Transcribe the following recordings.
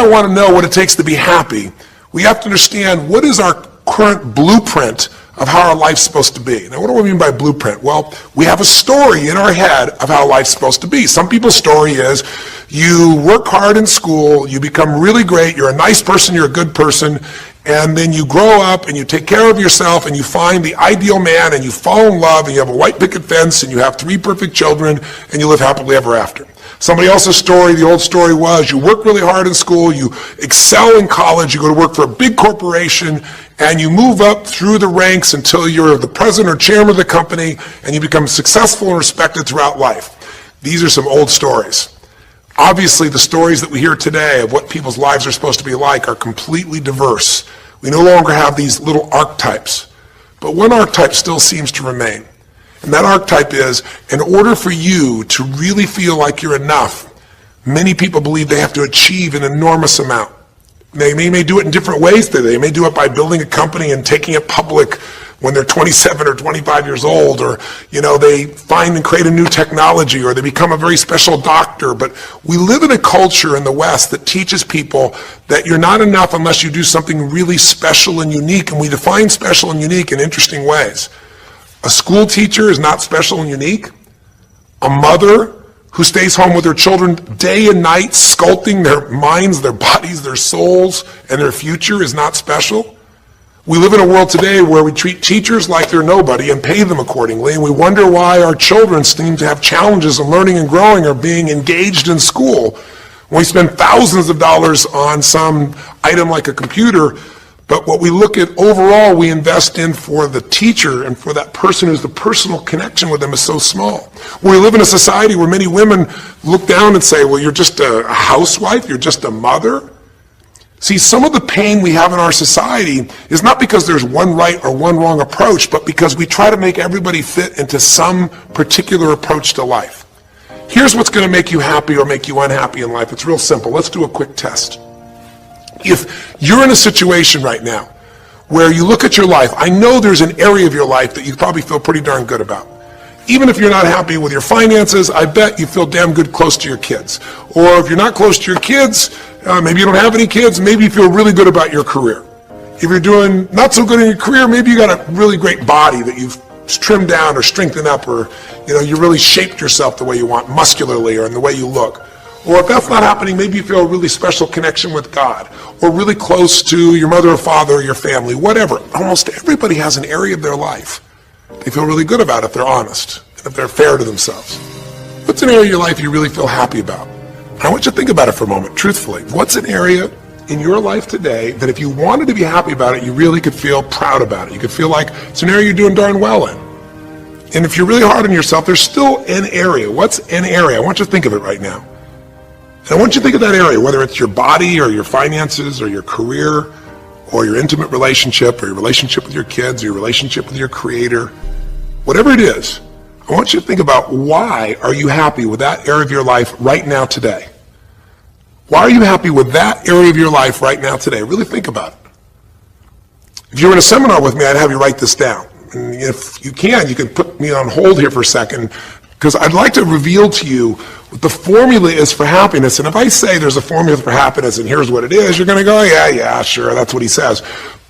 might want to know what it takes to be happy, we have to understand what is our current blueprint of how our life's supposed to be. Now, what do I mean by blueprint? Well, we have a story in our head of how life's supposed to be. Some people's story is you work hard in school, you become really great, you're a nice person, you're a good person, and then you grow up and you take care of yourself and you find the ideal man and you fall in love and you have a white picket fence and you have 3 perfect children and you live happily ever after. Somebody else's story, the old story was you work really hard in school, you excel in college, you go to work for a big corporation, and you move up through the ranks until you're the president or chairman of the company, and you become successful and respected throughout life. These are some old stories. Obviously, the stories that we hear today of what people's lives are supposed to be like are completely diverse. We no longer have these little archetypes, but one archetype still seems to remain. And that archetype is, in order for you to really feel like you're enough, many people believe they have to achieve an enormous amount. They may do it in different ways today. They may do it by building a company and taking it public when they're 27 or 25 years old, or they find and create a new technology, or they become a very special doctor. But we live in a culture in the West that teaches people that you're not enough unless you do something really special and unique, and we define special and unique in interesting ways. A school teacher is not special and unique. A mother who stays home with her children day and night, sculpting their minds, their bodies, their souls, and their future is not special. We live in a world today where we treat teachers like they're nobody and pay them accordingly, and we wonder why our children seem to have challenges in learning and growing or being engaged in school. When we spend thousands of dollars on some item like a computer, but what we look at overall, we invest in for the teacher and for that person who's the personal connection with them is so small. We live in a society where many women look down and say, well, you're just a housewife, you're just a mother. See, some of the pain we have in our society is not because there's one right or one wrong approach, but because we try to make everybody fit into some particular approach to life. Here's what's going to make you happy or make you unhappy in life. It's real simple. Let's do a quick test. If you're in a situation right now where you look at your life, I know there's an area of your life that you probably feel pretty darn good about. Even if you're not happy with your finances, I bet you feel damn good close to your kids. Or if you're not close to your kids, maybe you don't have any kids, maybe you feel really good about your career. If you're doing not so good in your career, maybe you got a really great body that you've trimmed down or strengthened up, or you really shaped yourself the way you want, muscularly, or in the way you look. Or if that's not happening, maybe you feel a really special connection with God, or really close to your mother or father or your family, whatever. Almost everybody has an area of their life they feel really good about if they're honest, and if they're fair to themselves. What's an area of your life you really feel happy about? I want you to think about it for a moment, truthfully. What's an area in your life today that if you wanted to be happy about it, you really could feel proud about it? You could feel like it's an area you're doing darn well in. And if you're really hard on yourself, there's still an area. What's an area? I want you to think of it right now. And I want you to think of that area, whether it's your body or your finances or your career or your intimate relationship or your relationship with your kids or your relationship with your creator, whatever it is. I want you to think about, why are you happy with that area of your life right now today? Why are you happy with that area of your life right now today? Really think about it. If you were in a seminar with me, I'd have you write this down. And if you can put me on hold here for a second, because I'd like to reveal to you what the formula is for happiness. And if I say there's a formula for happiness and here's what it is, you're going to go, yeah, sure, that's what he says.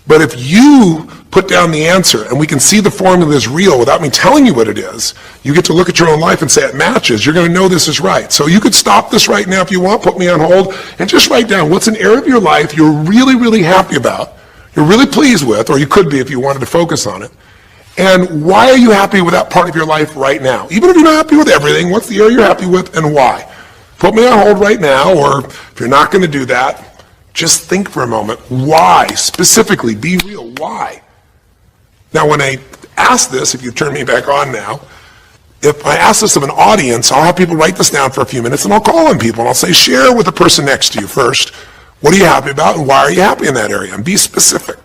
But if you put down the answer and we can see the formula is real without me telling you what it is, you get to look at your own life and say it matches. You're going to know this is right. So you could stop this right now if you want, put me on hold, and just write down what's an area of your life you're really, really happy about, you're really pleased with, or you could be if you wanted to focus on it. And why are you happy with that part of your life right now? Even if you're not happy with everything, what's the area you're happy with and why? Put me on hold right now, or if you're not going to do that, just think for a moment. Why? Specifically, be real. Why? Now, when I ask this, if you turn me back on now, if I ask this of an audience, I'll have people write this down for a few minutes, and I'll call on people, and I'll say, share with the person next to you first. What are you happy about, and why are you happy in that area? And be specific.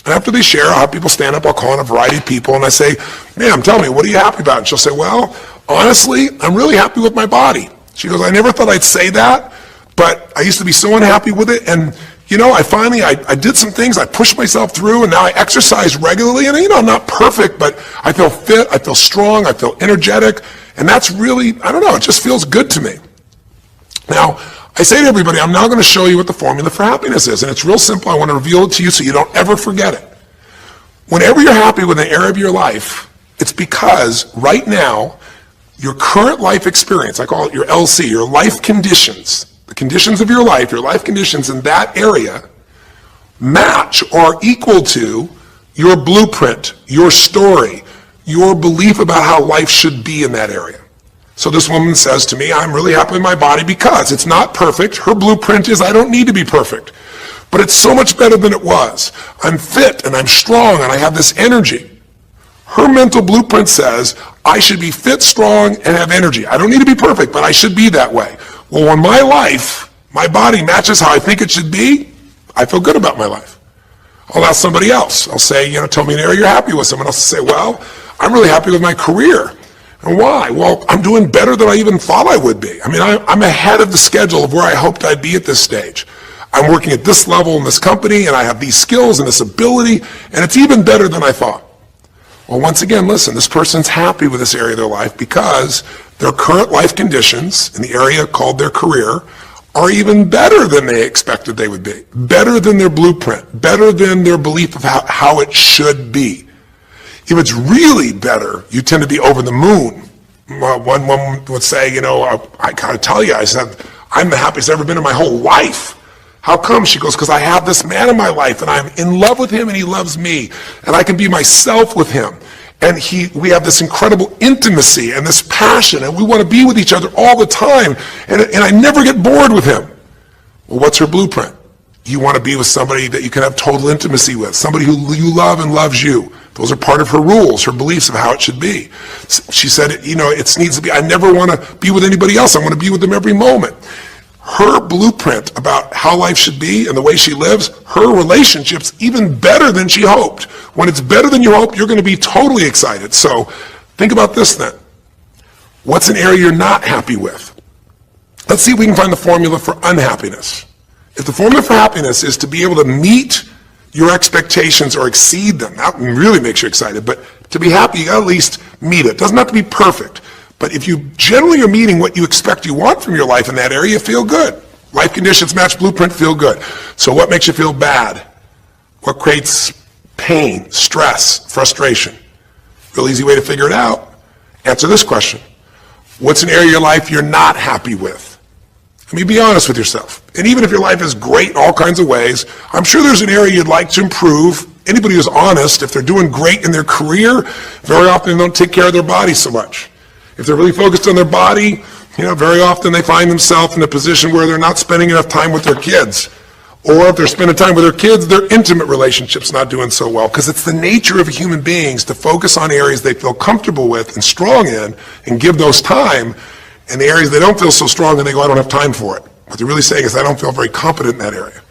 And after they share, I'll have people stand up, I'll call on a variety of people, and I say, ma'am, tell me, what are you happy about? And she'll say, well, honestly, I'm really happy with my body. She goes, I never thought I'd say that, but I used to be so unhappy with it, and I did some things, I pushed myself through, and now I exercise regularly, and I'm not perfect, but I feel fit, I feel strong, I feel energetic, and that's really, it just feels good to me. Now, I say to everybody, I'm now going to show you what the formula for happiness is. And it's real simple. I want to reveal it to you so you don't ever forget it. Whenever you're happy with an area of your life, it's because right now, your current life experience, I call it your LC, your life conditions, the conditions of your life conditions in that area match or are equal to your blueprint, your story, your belief about how life should be in that area. So this woman says to me, I'm really happy with my body because it's not perfect. Her blueprint is I don't need to be perfect, but it's so much better than it was. I'm fit and I'm strong and I have this energy. Her mental blueprint says I should be fit, strong, and have energy. I don't need to be perfect, but I should be that way. Well, when my life, my body matches how I think it should be, I feel good about my life. I'll ask somebody else. I'll say, tell me an area you're happy with. Someone else will say, well, I'm really happy with my career. And why? Well, I'm doing better than I even thought I would be. I mean, I'm ahead of the schedule of where I hoped I'd be at this stage. I'm working at this level in this company, and I have these skills and this ability, and it's even better than I thought. Well, once again, listen, this person's happy with this area of their life because their current life conditions in the area called their career are even better than they expected they would be, better than their blueprint, better than their belief of how it should be. If it's really better, you tend to be over the moon. One woman would say, I gotta tell you, I said, I'm the happiest I've ever been in my whole life. How come? She goes, because I have this man in my life and I'm in love with him and he loves me and I can be myself with him. And we have this incredible intimacy and this passion and we want to be with each other all the time and I never get bored with him. Well, what's her blueprint? You want to be with somebody that you can have total intimacy with, somebody who you love and loves you. Those are part of her rules, her beliefs of how it should be. She said, it needs to be, I never want to be with anybody else. I want to be with them every moment. Her blueprint about how life should be and the way she lives, her relationship's even better than she hoped. When it's better than you hope, you're going to be totally excited. So think about this then. What's an area you're not happy with? Let's see if we can find the formula for unhappiness. If the formula for happiness is to be able to meet your expectations or exceed them, that really makes you excited. But to be happy, you got to at least meet it. It doesn't have to be perfect. But if you generally are meeting what you expect you want from your life in that area, you feel good. Life conditions match blueprint, feel good. So what makes you feel bad? What creates pain, stress, frustration? Real easy way to figure it out. Answer this question. What's an area of your life you're not happy with? I mean, be honest with yourself. And even if your life is great in all kinds of ways, I'm sure there's an area you'd like to improve. Anybody who's honest, if they're doing great in their career, very often they don't take care of their body so much. If they're really focused on their body, very often they find themselves in a position where they're not spending enough time with their kids. Or if they're spending time with their kids, their intimate relationship's not doing so well. Because it's the nature of human beings to focus on areas they feel comfortable with and strong in and give those time. And the areas they don't feel so strong in, they go, I don't have time for it. What they're really saying is, I don't feel very competent in that area.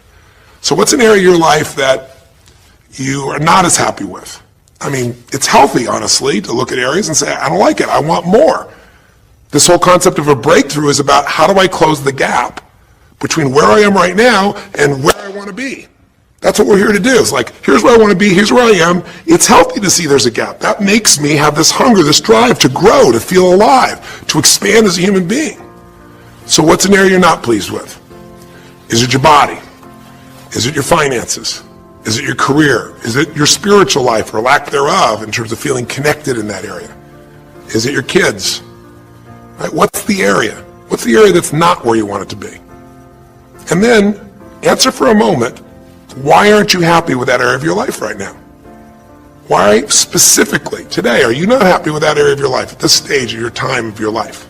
So what's an area of your life that you are not as happy with? I mean, it's healthy, honestly, to look at areas and say, I don't like it, I want more. This whole concept of a breakthrough is about how do I close the gap between where I am right now and where I want to be. That's what we're here to do. It's like, here's where I want to be, here's where I am. It's healthy to see there's a gap. That makes me have this hunger, this drive to grow, to feel alive, to expand as a human being. So what's an area you're not pleased with? Is it your body? Is it your finances? Is it your career? Is it your spiritual life or lack thereof in terms of feeling connected in that area? Is it your kids? Right? What's the area? What's the area that's not where you want it to be? And then answer for a moment, why aren't you happy with that area of your life right now? Why specifically today are you not happy with that area of your life at this stage of your time of your life?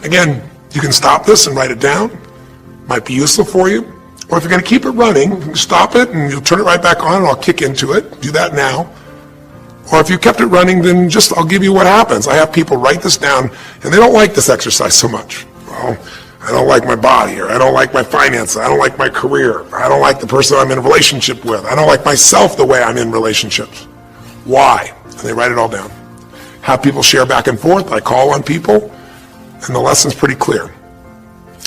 Again, you can stop this and write it down. Might be useful for you. Or if you're going to keep it running, you can stop it and you'll turn it right back on and I'll kick into it. Do that now. Or if you kept it running, then I'll give you what happens. I have people write this down and they don't like this exercise so much. Well, I don't like my body, or I don't like my finances, I don't like my career, I don't like the person I'm in a relationship with, I don't like myself the way I'm in relationships. Why? And they write it all down. Have people share back and forth. I call on people and the lesson's pretty clear.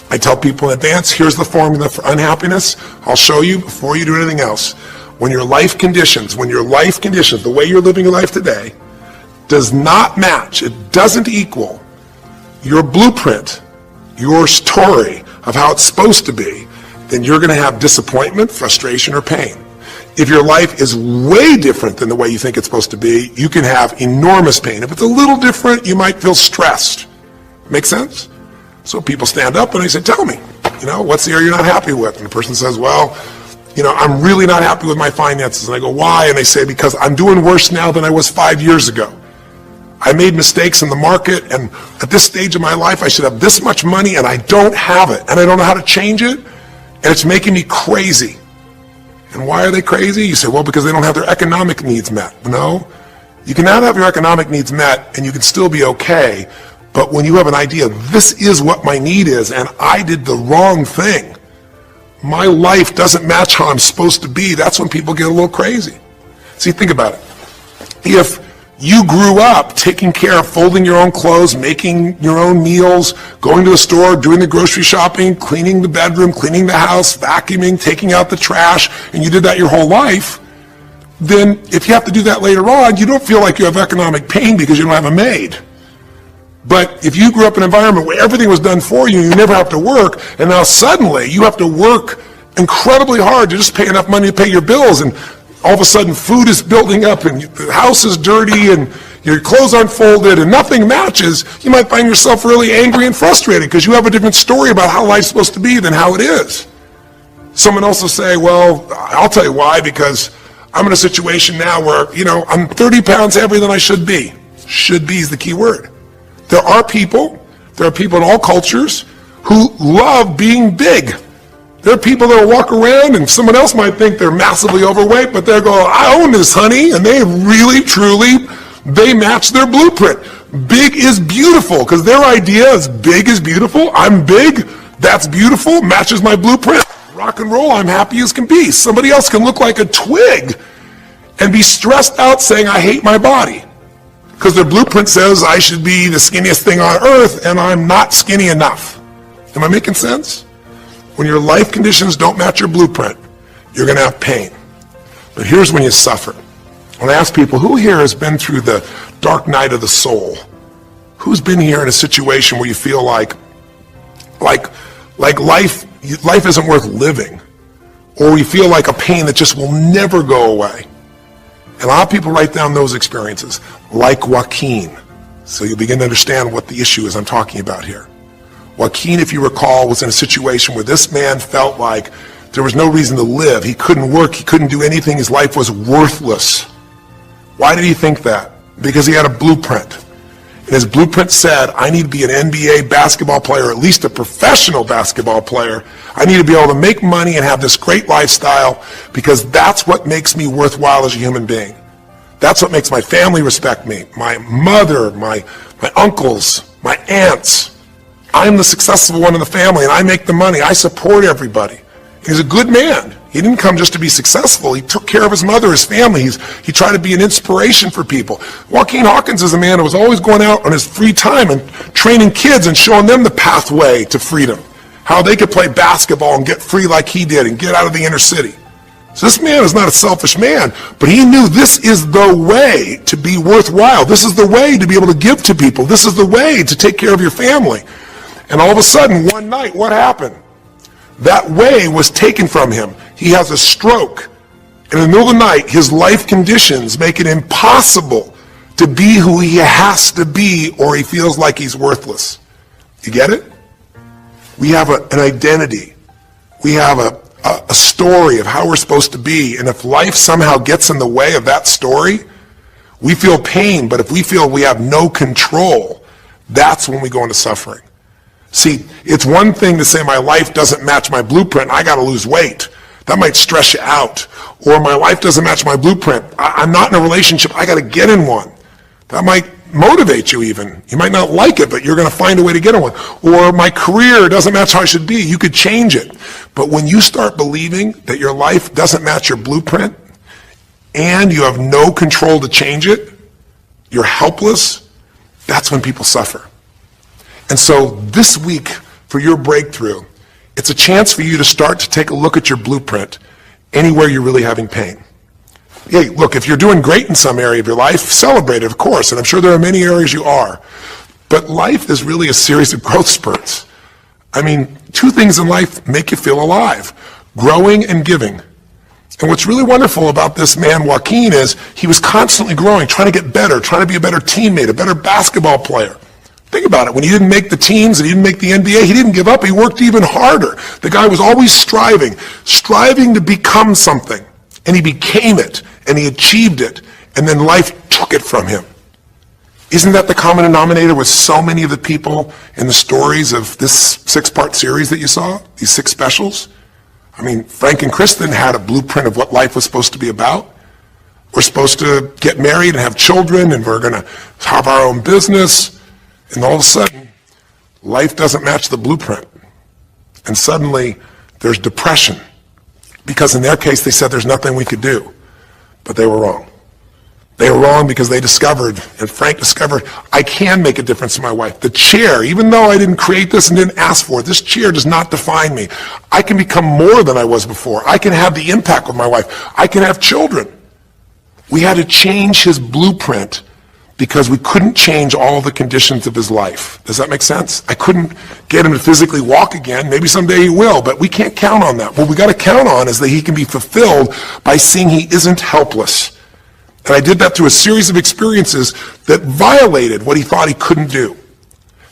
I tell people in advance, here's the formula for unhappiness. I'll show you before you do anything else. When your life conditions, the way you're living your life today, does not match, it doesn't equal your blueprint, your story of how it's supposed to be, then you're going to have disappointment, frustration, or pain. If your life is way different than the way you think it's supposed to be, you can have enormous pain. If it's a little different, you might feel stressed. Make sense? So people stand up and they say, tell me, what's the area you're not happy with? And the person says, well, I'm really not happy with my finances. And I go, why? And they say, because I'm doing worse now than I was 5 years ago. I made mistakes in the market, and at this stage of my life, I should have this much money, and I don't have it, and I don't know how to change it, and it's making me crazy. And why are they crazy? You say, well, because they don't have their economic needs met. No, you can not have your economic needs met, and you can still be okay, but when you have an idea, this is what my need is, and I did the wrong thing, my life doesn't match how I'm supposed to be, that's when people get a little crazy. See, think about it. If you grew up taking care of folding your own clothes, making your own meals, going to the store, doing the grocery shopping, cleaning the bedroom, cleaning the house, vacuuming, taking out the trash, and you did that your whole life, then if you have to do that later on, you don't feel like you have economic pain because you don't have a maid. But if you grew up in an environment where everything was done for you, you never have to work, and now suddenly you have to work incredibly hard to just pay enough money to pay your bills, and all of a sudden food is building up and the house is dirty and your clothes aren't folded and nothing matches, you might find yourself really angry and frustrated because you have a different story about how life's supposed to be than how it is. Someone else will say, well, I'll tell you why, because I'm in a situation now where, I'm 30 pounds heavier than I should be. Should be is the key word. There are people in all cultures who love being big. There are people that will walk around and someone else might think they're massively overweight, but they're going, I own this, honey, and they really, truly, they match their blueprint. Big is beautiful, because their idea is big is beautiful. I'm big, that's beautiful, matches my blueprint. Rock and roll, I'm happy as can be. Somebody else can look like a twig and be stressed out saying, I hate my body. Because their blueprint says I should be the skinniest thing on earth, and I'm not skinny enough. Am I making sense? When your life conditions don't match your blueprint, you're going to have pain. But here's when you suffer. When I ask people, who here has been through the dark night of the soul? Who's been here in a situation where you feel like life isn't worth living? Or you feel like a pain that just will never go away? And a lot of people write down those experiences, like Joaquin. So you'll begin to understand what the issue is I'm talking about here. Joaquin, if you recall, was in a situation where this man felt like there was no reason to live. He couldn't work. He couldn't do anything. His life was worthless. Why did he think that? Because he had a blueprint. And his blueprint said, I need to be an NBA basketball player, at least a professional basketball player. I need to be able to make money and have this great lifestyle because that's what makes me worthwhile as a human being. That's what makes my family respect me. My mother, my uncles, my aunts. I'm the successful one in the family, and I make the money. I support everybody. He's a good man. He didn't come just to be successful. He took care of his mother, his family. He tried to be an inspiration for people. Joaquin Hawkins is a man who was always going out on his free time and training kids and showing them the pathway to freedom, how they could play basketball and get free like he did and get out of the inner city. So this man is not a selfish man, but he knew this is the way to be worthwhile. This is the way to be able to give to people. This is the way to take care of your family. And all of a sudden, one night, what happened? That way was taken from him. He has a stroke. And in the middle of the night, his life conditions make it impossible to be who he has to be, or he feels like he's worthless. You get it? We have an identity. We have a story of how we're supposed to be. And if life somehow gets in the way of that story, we feel pain. But if we feel we have no control, that's when we go into suffering. See, it's one thing to say my life doesn't match my blueprint, I got to lose weight. That might stress you out. Or my life doesn't match my blueprint, I'm not in a relationship, I got to get in one. That might motivate you even. You might not like it, but you're going to find a way to get in one. Or my career doesn't match how I should be, you could change it. But when you start believing that your life doesn't match your blueprint, and you have no control to change it, you're helpless, that's when people suffer. And so this week, for your breakthrough, it's a chance for you to start to take a look at your blueprint anywhere you're really having pain. Hey, look, if you're doing great in some area of your life, celebrate it, of course, and I'm sure there are many areas you are. But life is really a series of growth spurts. I mean, Two things in life make you feel alive: growing and giving. And what's really wonderful about this man, Joaquin, is he was constantly growing, trying to get better, trying to be a better teammate, a better basketball player. Think about it. When he didn't make the teams and he didn't make the NBA, he didn't give up. He worked even harder. The guy was always striving to become something. And he became it, and he achieved it, and then life took it from him. Isn't that the common denominator with so many of the people in the stories of this 6-part series that you saw, these 6 specials? I mean, Frank and Kristen had a blueprint of what life was supposed to be about. We're supposed to get married and have children, and we're going to have our own business. And all of a sudden, life doesn't match the blueprint. And suddenly, there's depression. Because in their case, they said there's nothing we could do. But they were wrong. They were wrong because they discovered, and Frank discovered, I can make a difference in my wife. The chair, even though I didn't create this and didn't ask for it, this chair does not define me. I can become more than I was before. I can have the impact with my wife. I can have children. We had to change his blueprint because we couldn't change all the conditions of his life. Does that make sense? I couldn't get him to physically walk again. Maybe someday he will, but we can't count on that. What we got to count on is that he can be fulfilled by seeing he isn't helpless. And I did that through a series of experiences that violated what he thought he couldn't do.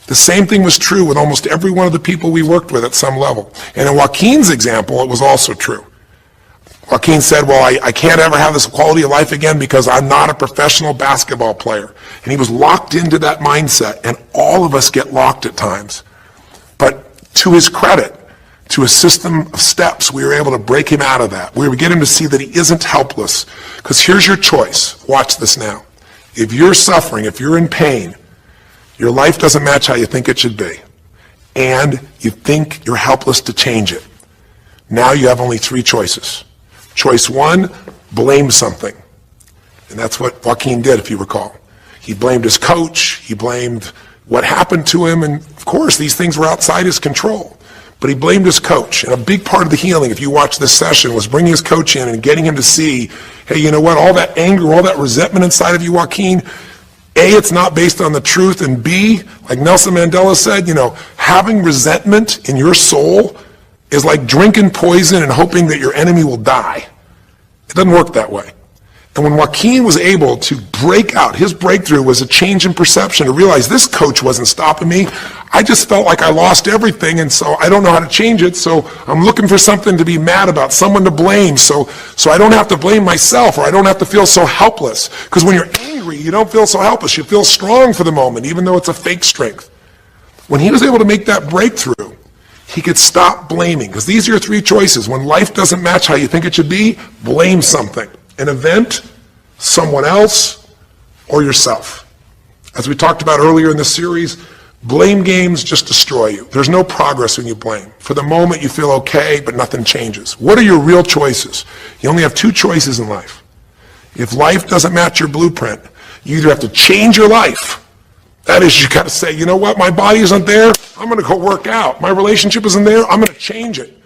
The same thing was true with almost every one of the people we worked with at some level. And in Joaquin's example, it was also true. Joaquin said, well, I can't ever have this quality of life again because I'm not a professional basketball player. And he was locked into that mindset, and all of us get locked at times. But to his credit, to a system of steps, we were able to break him out of that. We were get him to see that he isn't helpless. Because here's your choice. Watch this now. If you're suffering, if you're in pain, your life doesn't match how you think it should be, and you think you're helpless to change it, now you have only 3 choices. Choice 1, blame something. And that's what Joaquin did, if you recall. He blamed his coach. He blamed what happened to him. And of course, these things were outside his control. But he blamed his coach. And a big part of the healing, if you watch this session, was bringing his coach in and getting him to see, hey, you know what, all that anger, all that resentment inside of you, Joaquin, A, it's not based on the truth, and B, like Nelson Mandela said, having resentment in your soul is like drinking poison and hoping that your enemy will die. It doesn't work that way. And when Joaquin was able to break out, his breakthrough was a change in perception, to realize this coach wasn't stopping me. I just felt like I lost everything, and so I don't know how to change it, so I'm looking for something to be mad about, someone to blame, so I don't have to blame myself, or I don't have to feel so helpless. Because when you're angry, you don't feel so helpless. You feel strong for the moment, even though it's a fake strength. When he was able to make that breakthrough, he could stop blaming. Because these are your 3 choices. When life doesn't match how you think it should be, blame something. An event, someone else, or yourself. As we talked about earlier in this series, blame games just destroy you. There's no progress when you blame. For the moment, you feel okay, but nothing changes. What are your real choices? You only have 2 choices in life. If life doesn't match your blueprint, you either have to change your life. That is, you got to say, you know what, my body isn't there, I'm going to go work out. My relationship isn't there, I'm going to change it.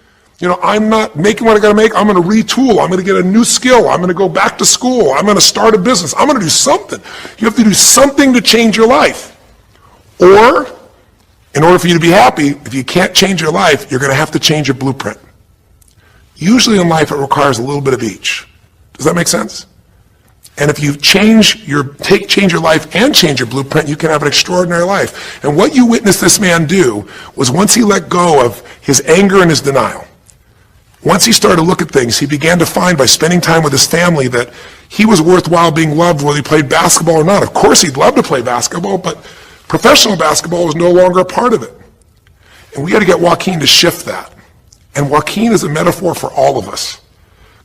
I'm not making what I got to make, I'm going to retool, I'm going to get a new skill, I'm going to go back to school, I'm going to start a business, I'm going to do something. You have to do something to change your life. Or, in order for you to be happy, if you can't change your life, you're going to have to change your blueprint. Usually in life, it requires a little bit of each. Does that make sense? And if you change your life and change your blueprint, you can have an extraordinary life. And what you witnessed this man do was, once he let go of his anger and his denial, once he started to look at things, he began to find, by spending time with his family, that he was worthwhile being loved whether he played basketball or not. Of course, he'd love to play basketball, but professional basketball was no longer a part of it. And we got to get Joaquin to shift that. And Joaquin is a metaphor for all of us.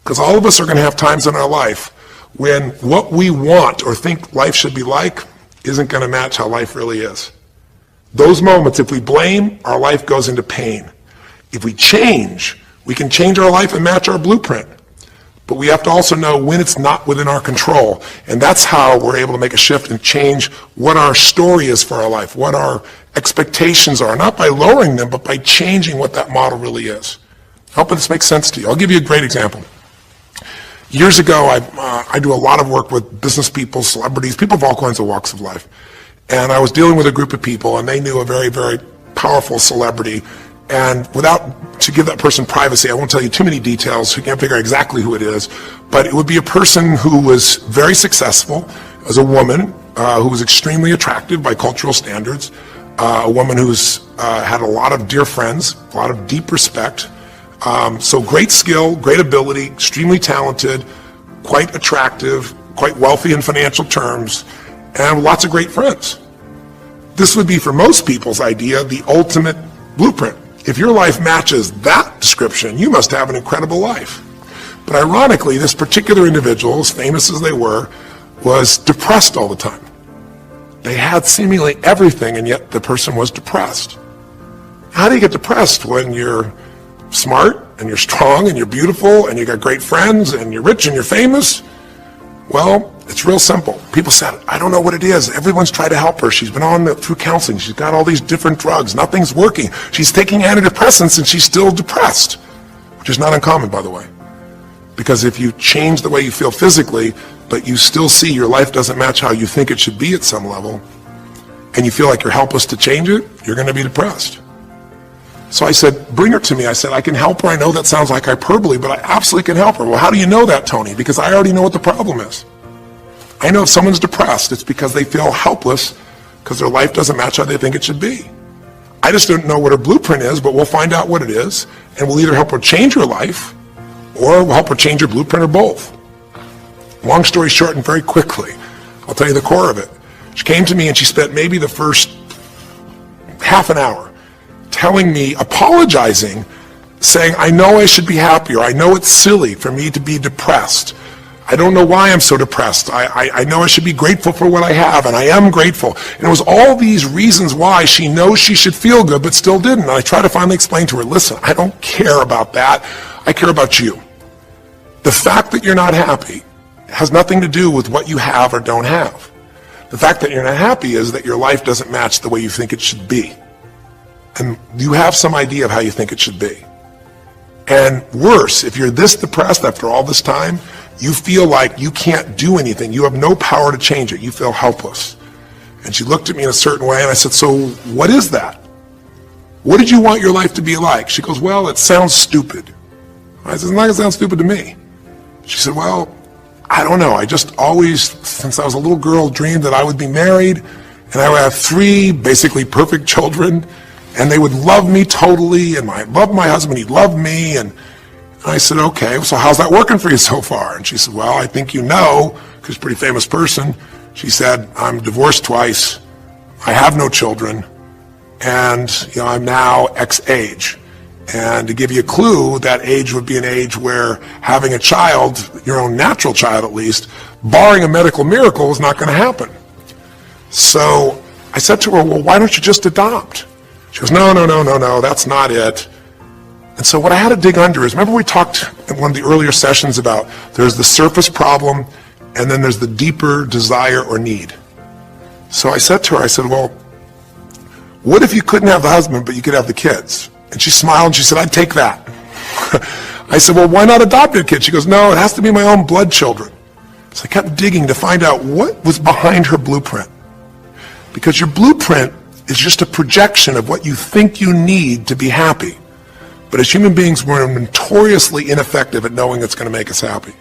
Because all of us are going to have times in our life when what we want or think life should be like isn't going to match how life really is. Those moments, if we blame, our life goes into pain. If we change, we can change our life and match our blueprint. But we have to also know when it's not within our control. And that's how we're able to make a shift and change what our story is for our life, what our expectations are, not by lowering them, but by changing what that model really is. I hope this makes sense to you. I'll give you a great example. Years ago, I do a lot of work with business people, celebrities, people of all kinds of walks of life. And I was dealing with a group of people, and they knew a very, very powerful celebrity. And to give that person privacy, I won't tell you too many details, so you can't figure out exactly who it is, but it would be a person who was very successful as a woman, who was extremely attractive by cultural standards, a woman who's had a lot of dear friends, a lot of deep respect, so great skill, great ability, extremely talented, quite attractive, quite wealthy in financial terms, and lots of great friends. This would be, for most people's idea, the ultimate blueprint. If your life matches that description, you must have an incredible life. But ironically, this particular individual, as famous as they were, was depressed all the time. They had seemingly everything, and yet the person was depressed. How do you get depressed when you're smart, and you're strong, and you're beautiful, and you got great friends, and you're rich, and you're famous? Well, it's real simple. People said, I don't know what it is. Everyone's tried to help her. She's been through counseling. She's got all these different drugs. Nothing's working. She's taking antidepressants, and she's still depressed, which is not uncommon, by the way. Because if you change the way you feel physically, but you still see your life doesn't match how you think it should be at some level, and you feel like you're helpless to change it, you're going to be depressed. So I said, bring her to me. I said, I can help her. I know that sounds like hyperbole, but I absolutely can help her. Well, how do you know that, Tony? Because I already know what the problem is. I know if someone's depressed, it's because they feel helpless because their life doesn't match how they think it should be. I just don't know what her blueprint is, but we'll find out what it is, and we'll either help her change her life, or we'll help her change her blueprint, or both. Long story short, and very quickly, I'll tell you the core of it. She came to me and she spent maybe the first half an hour telling me, apologizing, saying, I know I should be happier. I know it's silly for me to be depressed. I don't know why I'm so depressed. I know I should be grateful for what I have, and I am grateful. And it was all these reasons why she knows she should feel good, but still didn't. And I tried to finally explain to her, listen, I don't care about that. I care about you. The fact that you're not happy has nothing to do with what you have or don't have. The fact that you're not happy is that your life doesn't match the way you think it should be. And you have some idea of how you think it should be. And worse, if you're this depressed after all this time, you feel like you can't do anything. You have no power to change it. You feel helpless. And she looked at me in a certain way, and I said, so what is that? What did you want your life to be like? She goes, well, it sounds stupid. I said, it's not going to sound stupid to me. She said, well, I don't know. I just always, since I was a little girl, dreamed that I would be married, and I would have 3 basically perfect children, and they would love me totally, and I loved my husband, he loved me, and I said, okay, so how's that working for you so far? And she said, well, I think you know, because she's a pretty famous person. She said, I'm divorced twice, I have no children, and I'm now X age. And to give you a clue, that age would be an age where having a child, your own natural child at least, barring a medical miracle, is not going to happen. So I said to her, well, why don't you just adopt? She goes, no, that's not it. And so what I had to dig under is, remember we talked in one of the earlier sessions about there's the surface problem and then there's the deeper desire or need. So I said to her, I said, well, what if you couldn't have the husband but you could have the kids? And she smiled and she said, I'd take that. I said, well, why not adopt a kid? She goes, no, it has to be my own blood children. So I kept digging to find out what was behind her blueprint. Because your blueprint is just a projection of what you think you need to be happy. But as human beings, we're notoriously ineffective at knowing it's going to make us happy.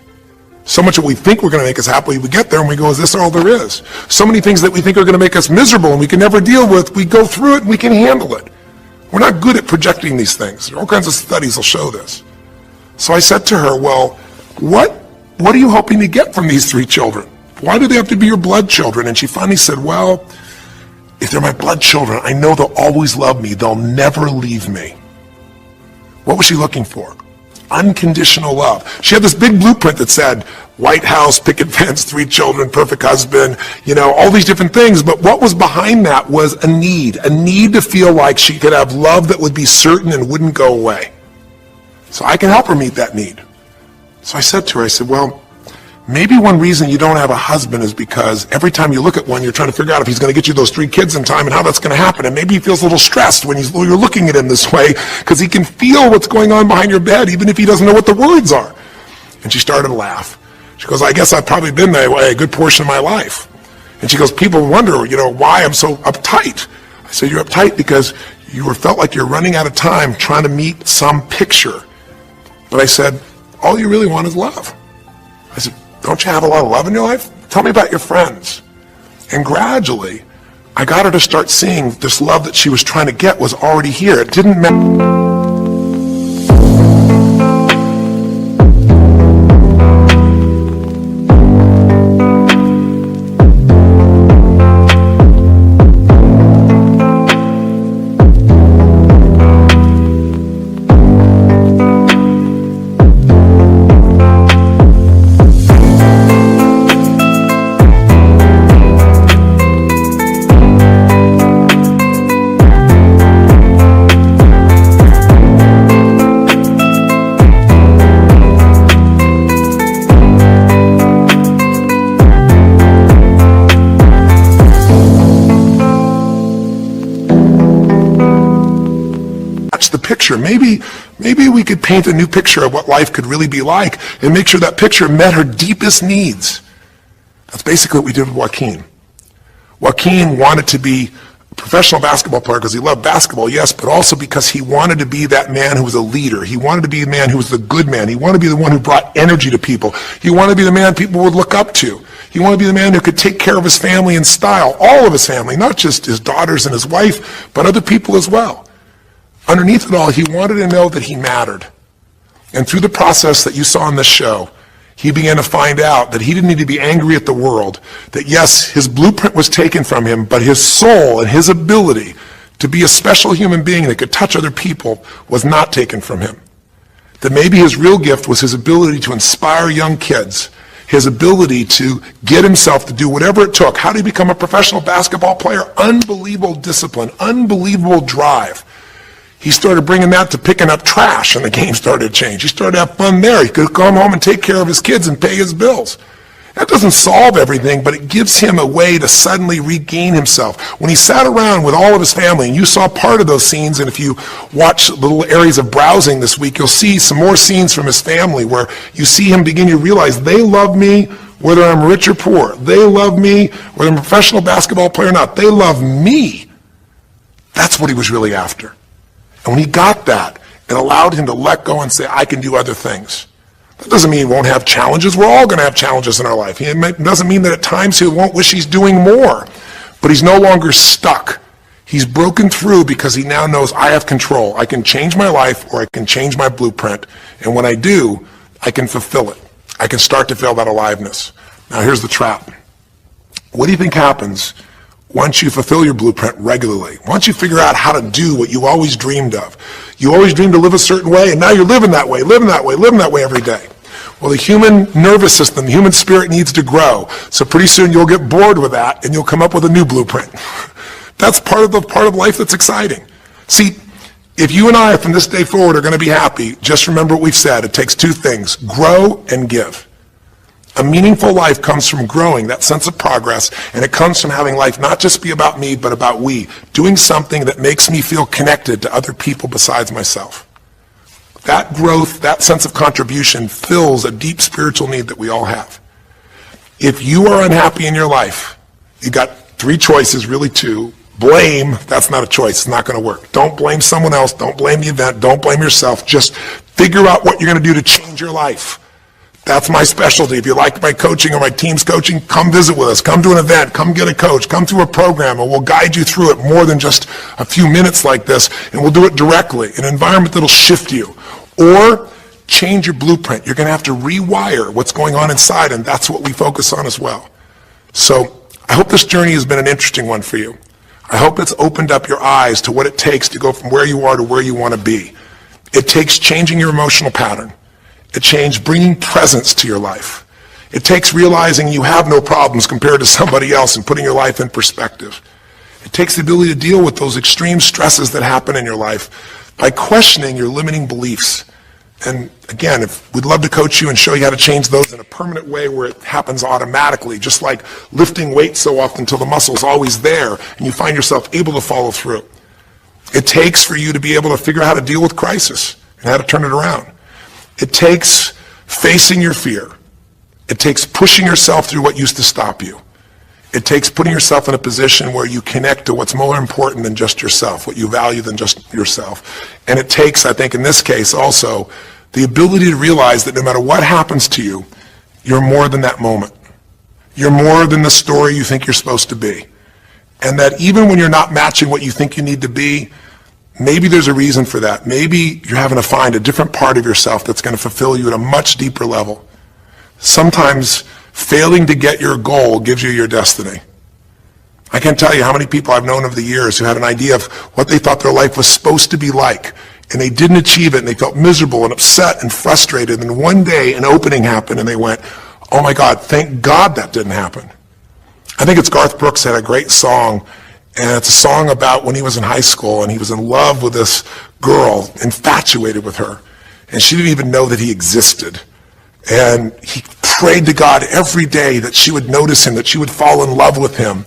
So much that we think we're going to make us happy, we get there and we go, is this all there is? So many things that we think are going to make us miserable and we can never deal with, we go through it and we can handle it. We're not good at projecting these things. There are all kinds of studies will show this. So I said to her, well, what are you hoping to get from these 3 children? Why do they have to be your blood children? And she finally said, well, if they're my blood children, I know they'll always love me. They'll never leave me. What was she looking for? Unconditional love. She had this big blueprint that said, White House, picket fence, 3 children, perfect husband, all these different things. But what was behind that was a need to feel like she could have love that would be certain and wouldn't go away. So I can help her meet that need. So I said to her, I said, well, maybe one reason you don't have a husband is because every time you look at one, you're trying to figure out if he's going to get you those 3 kids in time and how that's going to happen. And maybe he feels a little stressed when you're looking at him this way because he can feel what's going on behind your bed, even if he doesn't know what the words are. And she started to laugh. She goes, I guess I've probably been that way a good portion of my life. And she goes, people wonder, why I'm so uptight. I I said, you're uptight because you felt like you're running out of time trying to meet some picture. But I said, all you really want is love. I said, don't you have a lot of love in your life? Tell me about your friends. And gradually, I got her to start seeing this love that she was trying to get was already here. It didn't matter. The picture. Maybe we could paint a new picture of what life could really be like and make sure that picture met her deepest needs. That's basically what we did with Joaquin. Joaquin wanted to be a professional basketball player because he loved basketball, yes, but also because he wanted to be that man who was a leader. He wanted to be the man who was the good man. He wanted to be the one who brought energy to people. He wanted to be the man people would look up to. He wanted to be the man who could take care of his family in style, all of his family, not just his daughters and his wife, but other people as well. Underneath it all, he wanted to know that he mattered. And through the process that you saw in this show, he began to find out that he didn't need to be angry at the world, that yes, his blueprint was taken from him, but his soul and his ability to be a special human being that could touch other people was not taken from him. That maybe his real gift was his ability to inspire young kids, his ability to get himself to do whatever it took. How did he become a professional basketball player? Unbelievable discipline, unbelievable drive. He started bringing that to picking up trash, and the game started to change. He started to have fun there. He could come home and take care of his kids and pay his bills. That doesn't solve everything, but it gives him a way to suddenly regain himself. When he sat around with all of his family, and you saw part of those scenes, and if you watch little areas of browsing this week, you'll see some more scenes from his family where you see him begin to realize they love me whether I'm rich or poor. They love me whether I'm a professional basketball player or not. They love me. That's what he was really after. And when he got that, it allowed him to let go and say, I can do other things. That doesn't mean he won't have challenges. We're all going to have challenges in our life. It doesn't mean that at times he won't wish he's doing more. But he's no longer stuck. He's broken through because he now knows I have control. I can change my life or I can change my blueprint. And when I do, I can fulfill it. I can start to feel that aliveness. Now here's the trap. What do you think happens once you fulfill your blueprint regularly? Once you figure out how to do what you always dreamed of. You always dreamed to live a certain way, and now you're living that way every day. Well, the human nervous system, the human spirit needs to grow. So pretty soon you'll get bored with that, and you'll come up with a new blueprint. That's part of life that's exciting. See, if you and I from this day forward are going to be happy, just remember what we've said. It takes two things, grow and give. A meaningful life comes from growing, that sense of progress, and it comes from having life not just be about me, but about we, doing something that makes me feel connected to other people besides myself. That growth, that sense of contribution fills a deep spiritual need that we all have. If you are unhappy in your life, you got three choices, really two. Blame, that's not a choice, it's not going to work. Don't blame someone else, don't blame the event, don't blame yourself, just figure out what you're going to do to change your life. That's my specialty. If you like my coaching or my team's coaching, come visit with us. Come to an event. Come get a coach. Come through a program, and we'll guide you through it more than just a few minutes like this, and we'll do it directly, an environment that'll shift you. Or change your blueprint. You're going to have to rewire what's going on inside, and that's what we focus on as well. So I hope this journey has been an interesting one for you. I hope it's opened up your eyes to what it takes to go from where you are to where you want to be. It takes changing your emotional pattern. It takes bringing presence to your life. It takes realizing you have no problems compared to somebody else and putting your life in perspective. It takes the ability to deal with those extreme stresses that happen in your life by questioning your limiting beliefs. And again, we'd love to coach you and show you how to change those in a permanent way where it happens automatically, just like lifting weights so often until the muscle's always there and you find yourself able to follow through. It takes for you to be able to figure out how to deal with crisis and how to turn it around. It takes facing your fear. It takes pushing yourself through what used to stop you. It takes putting yourself in a position where you connect to what's more important than just yourself, what you value than just yourself. And it takes, I think in this case also, the ability to realize that no matter what happens to you, you're more than that moment. You're more than the story you think you're supposed to be. And that even when you're not matching what you think you need to be, maybe there's a reason for that. Maybe you're having to find a different part of yourself that's going to fulfill you at a much deeper level. Sometimes failing to get your goal gives you your destiny. I can't tell you how many people I've known over the years who had an idea of what they thought their life was supposed to be like, and they didn't achieve it, and they felt miserable and upset and frustrated, and one day an opening happened, and they went, oh my God, thank God that didn't happen. I think it's Garth Brooks had a great song, and it's a song about when he was in high school, and he was in love with this girl, infatuated with her, and she didn't even know that he existed. And he prayed to God every day that she would notice him, that she would fall in love with him.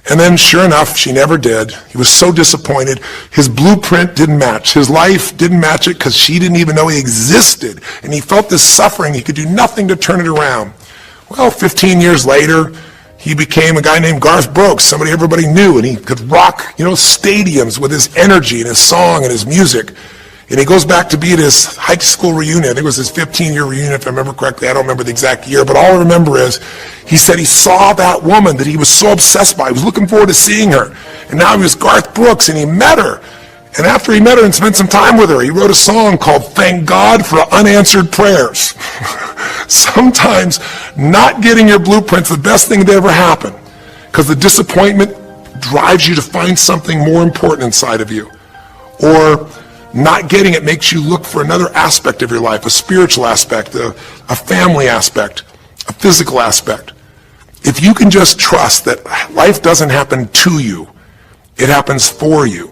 And then sure enough, she never did. He was so disappointed. His blueprint didn't match. His life didn't match it because she didn't even know he existed. And he felt this suffering. He could do nothing to turn it around. Well, 15 years later, he became a guy named Garth Brooks, somebody everybody knew, and he could rock, stadiums with his energy and his song and his music. And he goes back to be at his high school reunion. I think it was his 15-year reunion, if I remember correctly. I don't remember the exact year, but all I remember is he said he saw that woman that he was so obsessed by. He was looking forward to seeing her. And now he was Garth Brooks, and he met her. And after he met her and spent some time with her, he wrote a song called Thank God for Unanswered Prayers. Sometimes not getting your blueprint's the best thing that ever happened, because the disappointment drives you to find something more important inside of you. Or not getting it makes you look for another aspect of your life, a spiritual aspect, a family aspect, a physical aspect. If you can just trust that life doesn't happen to you, it happens for you,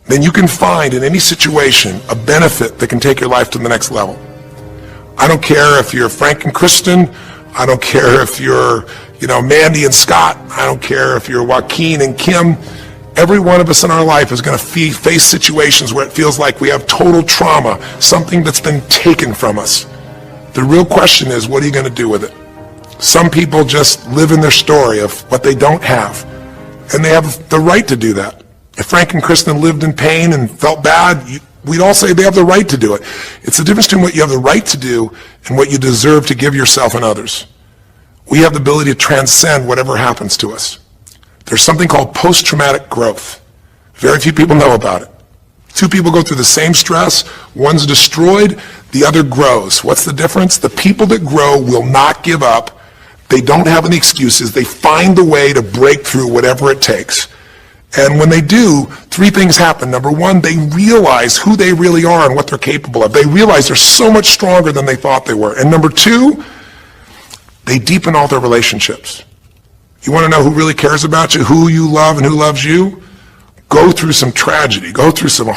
then you can find in any situation a benefit that can take your life to the next level. I don't care if you're Frank and Kristen. I don't care if you're, Mandy and Scott. I don't care if you're Joaquin and Kim. Every one of us in our life is going to face situations where it feels like we have total trauma, something that's been taken from us. The real question is, what are you going to do with it? Some people just live in their story of what they don't have, and they have the right to do that. If Frank and Kristen lived in pain and felt bad, we'd all say they have the right to do it. It's the difference between what you have the right to do and what you deserve to give yourself and others. We have the ability to transcend whatever happens to us. There's something called post-traumatic growth. Very few people know about it. Two people go through the same stress. One's destroyed, the other grows. What's the difference? The people that grow will not give up. They don't have any excuses. They find the way to break through whatever it takes. And when they do, three things happen. Number one, they realize who they really are and what they're capable of. They realize they're so much stronger than they thought they were. And number two, they deepen all their relationships. You want to know who really cares about you, who you love and who loves you? Go through some tragedy. Go through some...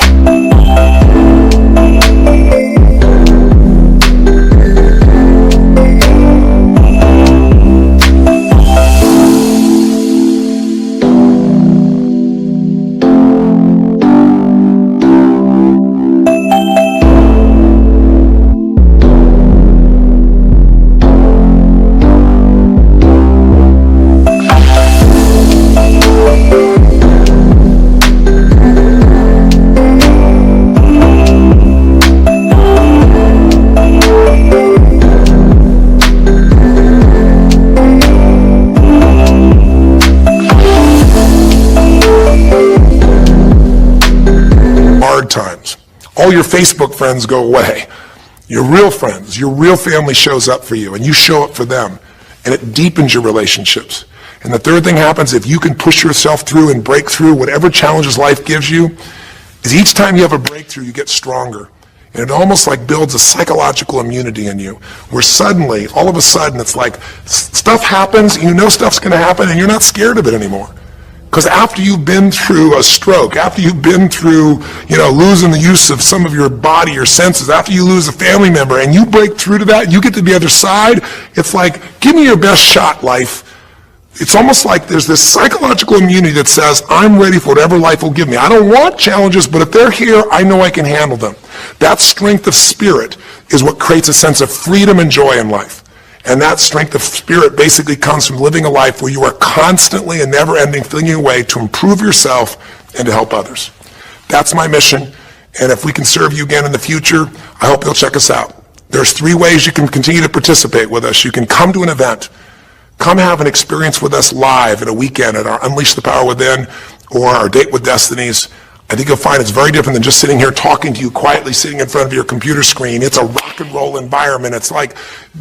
times. All your Facebook friends go away. Your real friends, your real family shows up for you, and you show up for them, and it deepens your relationships. And the third thing happens, if you can push yourself through and break through whatever challenges life gives you, is each time you have a breakthrough, you get stronger. And it almost like builds a psychological immunity in you, where suddenly, all of a sudden, it's like stuff happens, you know stuff's going to happen, and you're not scared of it anymore. Because after you've been through a stroke, after you've been through, losing the use of some of your body, your senses, after you lose a family member, and you break through to that, you get to the other side, it's like, give me your best shot, life. It's almost like there's this psychological immunity that says, I'm ready for whatever life will give me. I don't want challenges, but if they're here, I know I can handle them. That strength of spirit is what creates a sense of freedom and joy in life. And that strength of spirit basically comes from living a life where you are constantly and never-ending flinging away to improve yourself and to help others. That's my mission, and if we can serve you again in the future, I hope you'll check us out. There's 3 ways you can continue to participate with us. You can come to an event, come have an experience with us live at a weekend at our Unleash the Power Within or our Date with Destinies. I think you'll find it's very different than just sitting here talking to you quietly, sitting in front of your computer screen. It's a rock and roll environment. It's like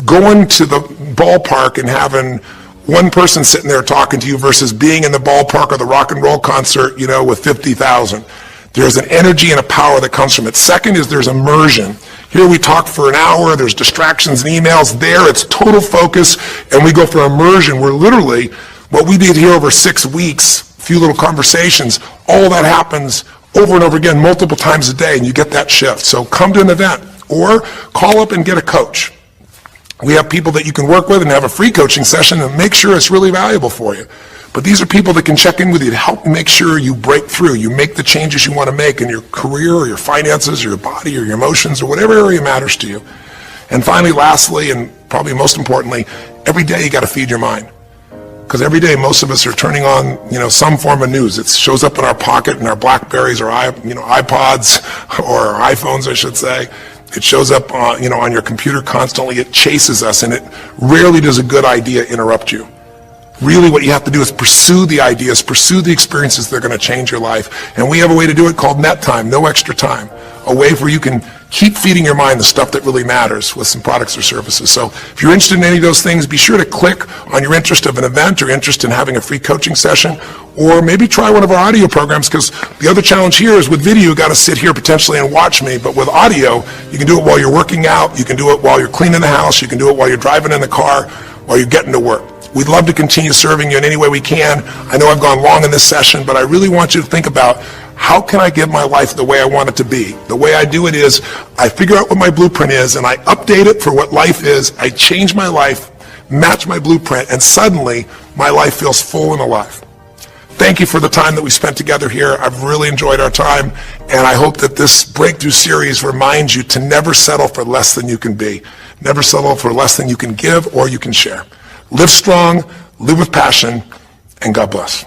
going to the ballpark and having one person sitting there talking to you versus being in the ballpark or the rock and roll concert, with 50,000. There's an energy and a power that comes from it. Second is there's immersion. Here we talk for an hour, there's distractions and emails. There it's total focus, and we go for immersion. We're literally, what we did here over 6 weeks, few little conversations, all that happens over and over again, multiple times a day, and you get that shift. So come to an event, or call up and get a coach. We have people that you can work with and have a free coaching session and make sure it's really valuable for you. But these are people that can check in with you to help make sure you break through, you make the changes you want to make in your career or your finances or your body or your emotions or whatever area matters to you. And finally, lastly, and probably most importantly, every day you got to feed your mind. Because every day most of us are turning on, some form of news. It shows up in our pocket, in our Blackberries or iPods or our iPhones, I should say. It shows up, on your computer constantly. It chases us, and it rarely does a good idea interrupt you. Really what you have to do is pursue the ideas, pursue the experiences that are going to change your life. And we have a way to do it called net time, no extra time. A way where you can keep feeding your mind the stuff that really matters with some products or services. So if you're interested in any of those things, be sure to click on your interest of an event or interest in having a free coaching session, or maybe try one of our audio programs, because the other challenge here is with video, you got to sit here potentially and watch me, but with audio, you can do it while you're working out, you can do it while you're cleaning the house, you can do it while you're driving in the car, while you're getting to work. We'd love to continue serving you in any way we can. I know I've gone long in this session, but I really want you to think about, how can I give my life the way I want it to be? The way I do it is I figure out what my blueprint is and I update it for what life is. I change my life, match my blueprint, and suddenly my life feels full and alive. Thank you for the time that we spent together here. I've really enjoyed our time, and I hope that this breakthrough series reminds you to never settle for less than you can be. Never settle for less than you can give or you can share. Live strong, live with passion, and God bless.